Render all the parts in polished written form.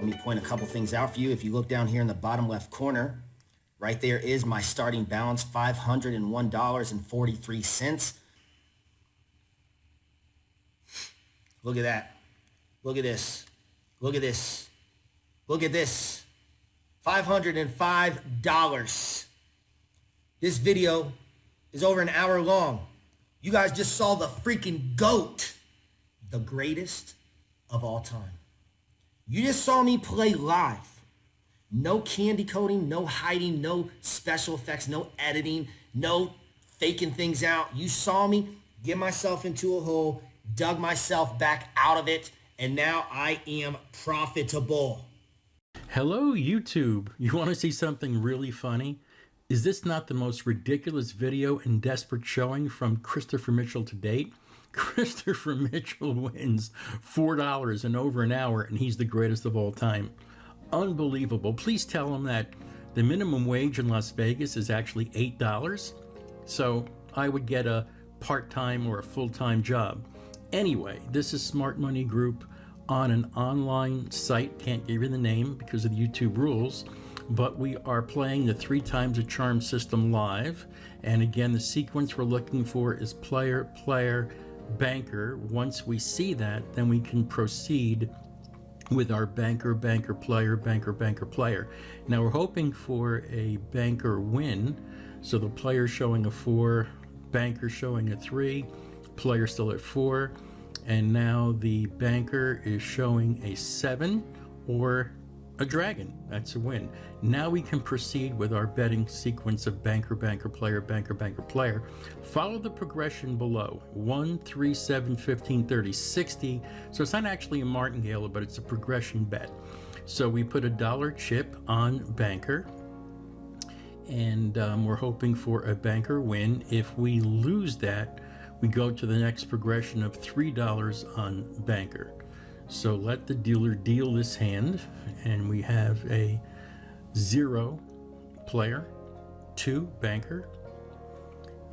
Let me point a couple things out for you. If you look down here in the bottom left corner, right there is my starting balance, $501.43. Look at that. Look at this. Look at this. Look at this. $505. This video is over an hour long. You guys just saw the freaking GOAT, the greatest of all time. You just saw me play live. No candy coating, no hiding, no special effects, no editing, no faking things out. You saw me get myself into a hole, dug myself back out of it, and now I am profitable. Hello, YouTube. You want to see something really funny? Is this not the most ridiculous video and desperate showing from Christopher Mitchell to date? Christopher Mitchell wins $4 in over an hour, and he's the greatest of all time. Unbelievable. Please tell him that the minimum wage in Las Vegas is actually $8. So I would get a part-time or a full-time job. Anyway, this is Smart Money Group on an online site. Can't give you the name because of the YouTube rules, but we are playing the 3 times a charm system live. And again, the sequence we're looking for is player, player, banker. Once we see that, then we can proceed with our banker, banker, player, banker, banker, player. Now we're hoping for a banker win. So the player showing a 4, banker showing a 3, player still at 4, and now the banker is showing a 7 or a dragon. That's a win. Now we can proceed with our betting sequence of banker, banker, player, banker, banker, player. Follow the progression below: 1, 3, 7, 15, 30, 60. So it's not actually a martingale, but it's a progression bet. So we put a $1 chip on banker, and we're hoping for a banker win. If we lose that, we go to the next progression of $3 on banker. So let the dealer deal this hand, and we have a 0 player, 2 banker,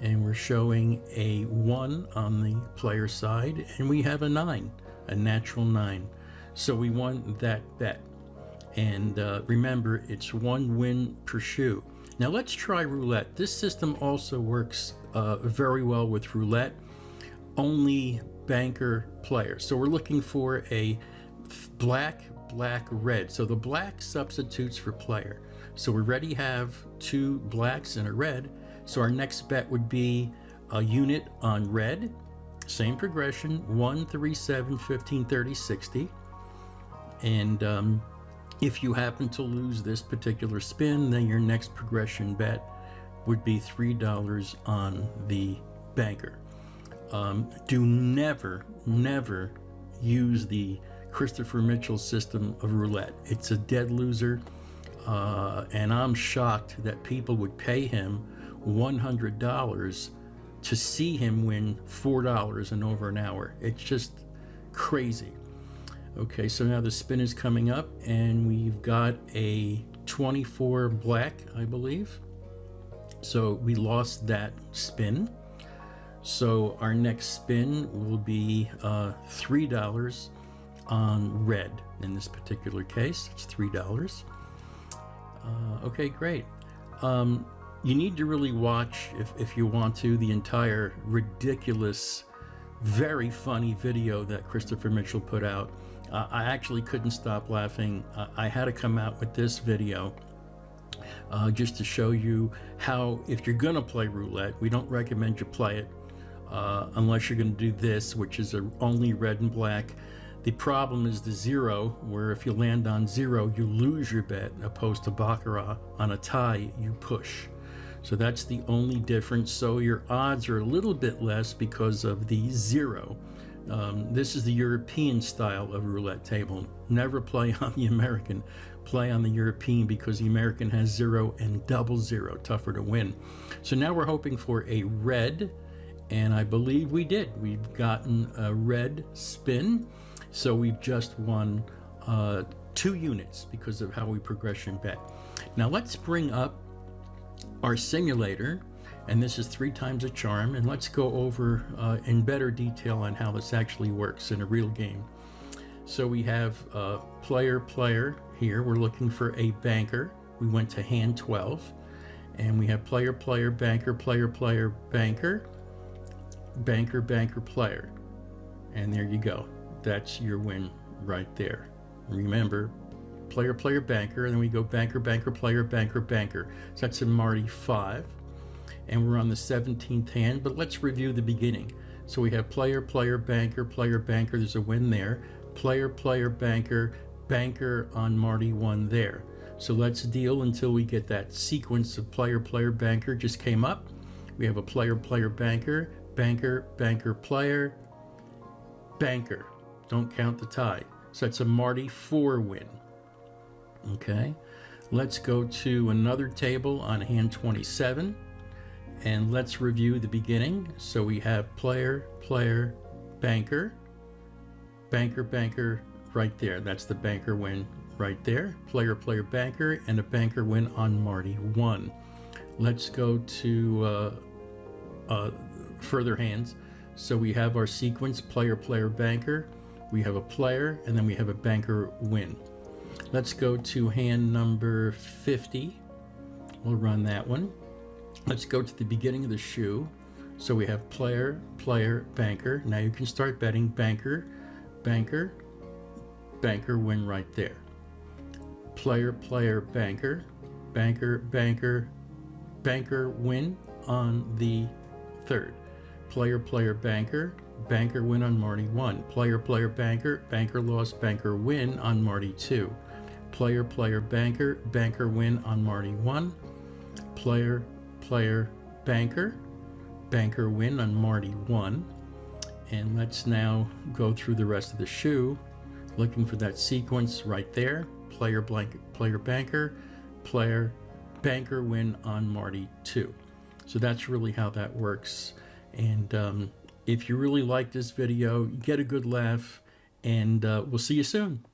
and we're showing a 1 on the player side, and we have a 9, a natural 9. So we won that bet. And remember, it's 1 win per shoe. Now let's try roulette. This system also works very well with roulette, only banker player. So we're looking for a black, black, red. So the black substitutes for player. So we already have 2 blacks and a red. So our next bet would be a unit on red. Same progression: 1, 3, 7, 15, 30, 60. And if you happen to lose this particular spin, then your next progression bet would be $3 on the banker. Do never use the Christopher Mitchell system of roulette. It's a dead loser, and I'm shocked that people would pay him $100 to see him win $4 in over an hour. It's just crazy. Okay, so now the spin is coming up, and we've got a 24 black, I believe. So we lost that spin. So our next spin will be $3 on red. In this particular case, it's $3. Okay, great. You need to really watch, if you want to, the entire ridiculous, very funny video that Christopher Mitchell put out. I actually couldn't stop laughing. I had to come out with this video just to show you how, if you're gonna play roulette, we don't recommend you play it unless you're going to do this, which is only red and black. The problem is the 0, where if you land on 0, you lose your bet, opposed to Baccarat. On a tie, you push. So that's the only difference. So your odds are a little bit less because of the 0. This is the European style of roulette table. Never play on the American. Play on the European, because the American has 0 and double 0, tougher to win. So now we're hoping for a red, and I believe we did. We've gotten a red spin, so we've just won 2 units because of how we progression bet. Now let's bring up our simulator, and this is 3 times a charm, and let's go over in better detail on how this actually works in a real game. So we have player, player here. We're looking for a banker. We went to hand 12. And we have player, player, banker, player, player, banker, banker, banker, player. And there you go. That's your win right there. Remember, player, player, banker, and then we go banker, banker, player, banker, banker. So that's a Marty 5. And we're on the 17th hand, but let's review the beginning. So we have player, player, banker, player, banker. There's a win there. Player, player, banker, banker on Marty 1 there. So let's deal until we get that sequence of player, player, banker just came up. We have a player, player, banker, banker, banker, player, banker. Don't count the tie. So that's a Marty 4 win. Okay, let's go to another table on hand 27 and let's review the beginning. So we have player, player, banker, banker, banker right there. That's the banker win right there. Player, player, banker, and a banker win on Marty 1. Let's go to further hands. So we have our sequence, player, player, banker. We have a player, and then we have a banker win. Let's go to hand number 50. We'll run that one. Let's go to the beginning of the shoe. So we have player, player, banker. Now you can start betting banker, banker, banker win right there. Player, player, banker, banker, banker, banker win on the 3rd. Player, player, banker, banker win on Marty 1. Player, player, banker, banker lost, banker win on Marty 2. Player, player, banker, banker win on Marty 1. Player, player, banker, banker win on Marty 1. And let's now go through the rest of the shoe, looking for that sequence right there. Player, blank, player, banker, player, banker win on Marty 2. So that's really how that works. And if you really like this video, get a good laugh, and we'll see you soon.